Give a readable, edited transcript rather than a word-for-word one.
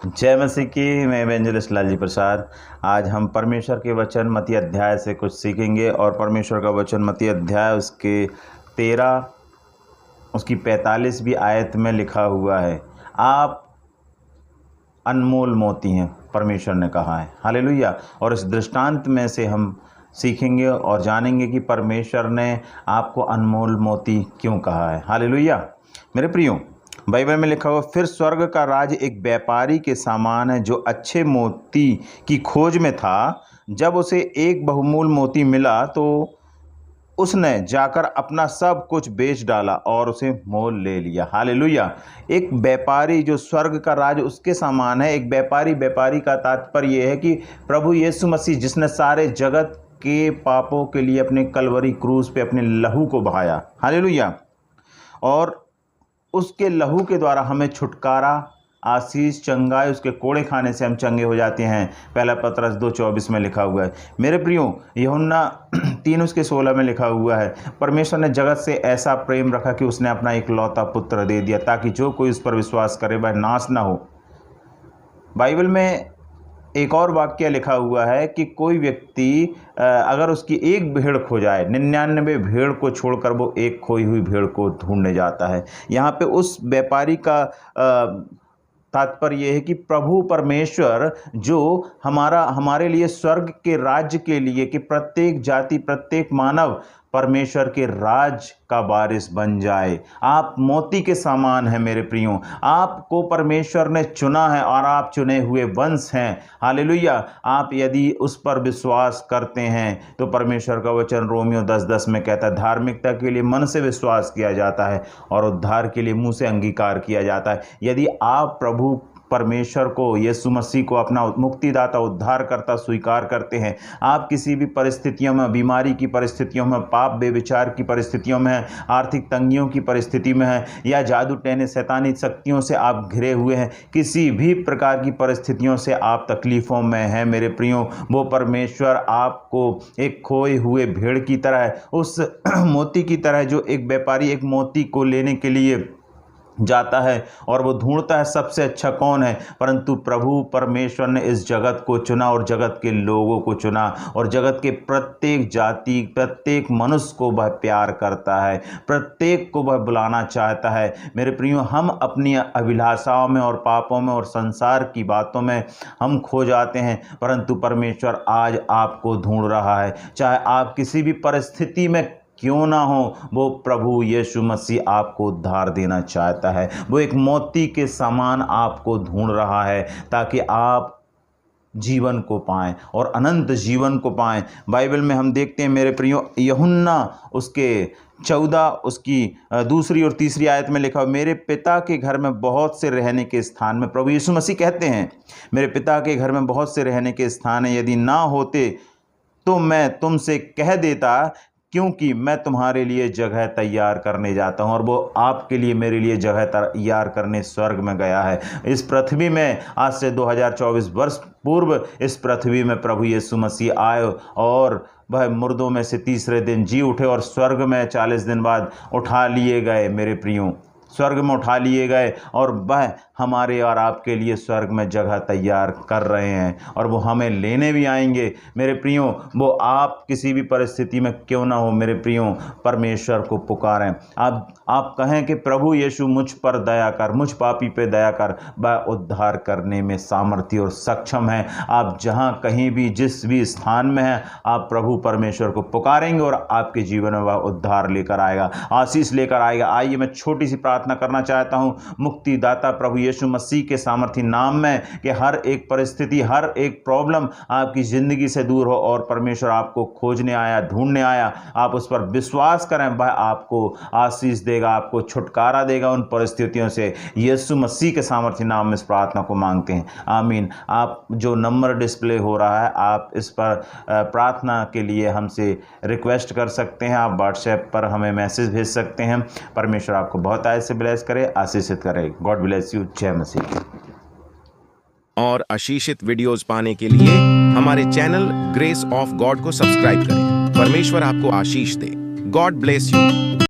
जय मसीह की। मैं इवेंजलिस्ट लालजी प्रसाद। आज हम परमेश्वर के वचन मत्ती अध्याय से कुछ सीखेंगे और परमेश्वर का वचन मत्ती अध्याय उसके 13 उसकी 45वीं आयत में लिखा हुआ है, आप अनमोल मोती हैं, परमेश्वर ने कहा है। हालेलुया। और इस दृष्टांत में से हम सीखेंगे और जानेंगे कि परमेश्वर ने आपको अनमोल मोती क्यों कहा है। हालेलुया। मेरे प्रियो, बाइबल में लिखा हुआ, फिर स्वर्ग का राज एक व्यापारी के समान है जो अच्छे मोती की खोज में था। जब उसे एक बहुमूल मोती मिला तो उसने जाकर अपना सब कुछ बेच डाला और उसे मोल ले लिया। हालेलुया। एक व्यापारी जो स्वर्ग का राज उसके समान है। एक व्यापारी का तात्पर्य यह है कि प्रभु यीशु मसीह जिसने सारे जगत के पापों के लिए अपने कलवरी क्रूस पे अपने लहू को बहाया। हालेलुया। और उसके लहू के द्वारा हमें छुटकारा, आशीष, चंगाई, उसके कोड़े खाने से हम चंगे हो जाते हैं। पहला पतरस 2:24 में लिखा हुआ है। मेरे प्रियो, यूहन्ना 3:16 में लिखा हुआ है, परमेश्वर ने जगत से ऐसा प्रेम रखा कि उसने अपना इकलौता पुत्र दे दिया ताकि जो कोई उस पर विश्वास करे वह नाश ना हो। बाइबल में एक और वाक्य लिखा हुआ है कि कोई व्यक्ति अगर उसकी एक भेड़ खो जाए, 99 भेड़ को छोड़कर वो एक खोई हुई भेड़ को ढूंढने जाता है। यहाँ पे उस व्यापारी का तात्पर्य यह है कि प्रभु परमेश्वर जो हमारे लिए स्वर्ग के राज्य के लिए कि प्रत्येक जाति, प्रत्येक मानव परमेश्वर के राज का वारिस बन जाए। आप मोती के समान हैं मेरे प्रियो। आपको परमेश्वर ने चुना है और आप चुने हुए वंश हैं। हालेलुया। आप यदि उस पर विश्वास करते हैं तो परमेश्वर का वचन रोमियो 10:10 में कहता है, धार्मिकता के लिए मन से विश्वास किया जाता है और उद्धार के लिए मुंह से अंगीकार किया जाता है। यदि आप प्रभु परमेश्वर को, यीशु मसीह को अपना मुक्तिदाता, उद्धार करता स्वीकार करते हैं, आप किसी भी परिस्थितियों में, बीमारी की परिस्थितियों में, पाप बेविचार की परिस्थितियों में हैं, आर्थिक तंगियों की परिस्थिति में हैं, या जादू टहने शैतानी शक्तियों से आप घिरे हुए हैं, किसी भी प्रकार की परिस्थितियों से आप तकलीफ़ों में हैं मेरे प्रियो, वो परमेश्वर आपको एक खोए हुए भेड़ की तरह है, उस मोती की तरह जो एक व्यापारी एक मोती को लेने के लिए जाता है और वो ढूंढता है सबसे अच्छा कौन है, परंतु प्रभु परमेश्वर ने इस जगत को चुना और जगत के लोगों को चुना और जगत के प्रत्येक जाति, प्रत्येक मनुष्य को वह प्यार करता है, प्रत्येक को वह बुलाना चाहता है। मेरे प्रियो, हम अपनी अभिलाषाओं में और पापों में और संसार की बातों में हम खो जाते हैं, परंतु परमेश्वर आज आपको ढूंढ रहा है। चाहे आप किसी भी परिस्थिति में क्यों ना हो, वो प्रभु यीशु मसीह आपको उद्धार देना चाहता है। वो एक मोती के समान आपको ढूंढ रहा है ताकि आप जीवन को पाएं और अनंत जीवन को पाएं। बाइबल में हम देखते हैं मेरे प्रियो, यूहन्ना उसके 14 उसकी दूसरी और तीसरी आयत में लिखा, मेरे पिता के घर में बहुत से रहने के स्थान में, प्रभु यीशु मसीह कहते हैं, मेरे पिता के घर में बहुत से रहने के स्थान है, यदि ना होते तो मैं तुमसे कह देता, क्योंकि मैं तुम्हारे लिए जगह तैयार करने जाता हूं। और वो आपके लिए, मेरे लिए जगह तैयार करने स्वर्ग में गया है। इस पृथ्वी में आज से 2024 वर्ष पूर्व इस पृथ्वी में प्रभु यीशु मसीह आए और वह मुर्दों में से तीसरे दिन जी उठे और स्वर्ग में 40 दिन बाद उठा लिए गए मेरे प्रियो, स्वर्ग में उठा लिए गए और वह हमारे और आपके लिए स्वर्ग में जगह तैयार कर रहे हैं और वो हमें लेने भी आएंगे मेरे प्रियो। वो आप किसी भी परिस्थिति में क्यों ना हो मेरे प्रियो, परमेश्वर को पुकारें। आप कहें कि प्रभु यीशु मुझ पर दया कर, मुझ पापी पे दया कर। वह उद्धार करने में सामर्थ्य और सक्षम है। आप जहाँ कहीं भी जिस भी स्थान में हैं, आप प्रभु परमेश्वर को पुकारेंगे और आपके जीवन में वह उद्धार लेकर आएगा, आशीष लेकर आएगा। आइए मैं छोटी सी प्रार्थना करना चाहता हूँ मुक्तिदाता प्रभु यीशु मसीह के सामर्थी नाम में कि हर एक परिस्थिति, हर एक प्रॉब्लम आपकी ज़िंदगी से दूर हो और परमेश्वर आपको खोजने आया, ढूंढने आया। आप उस पर विश्वास करें, वह आपको आशीष देगा, आपको छुटकारा देगा उन परिस्थितियों से। यीशु मसीह के सामर्थी नाम में इस प्रार्थना को मांगते हैं, आमीन। आप जो नंबर डिस्प्ले हो रहा है, आप इस पर प्रार्थना के लिए हमसे रिक्वेस्ट कर सकते हैं। आप व्हाट्सएप पर हमें मैसेज भेज सकते हैं। परमेश्वर आपको बहुत आय से ब्लेस करे, आशीषित करे। God bless you. जय मसीह। और आशीषित वीडियोस पाने के लिए हमारे चैनल ग्रेस ऑफ गॉड को सब्सक्राइब करें। परमेश्वर आपको आशीष दे। God bless you.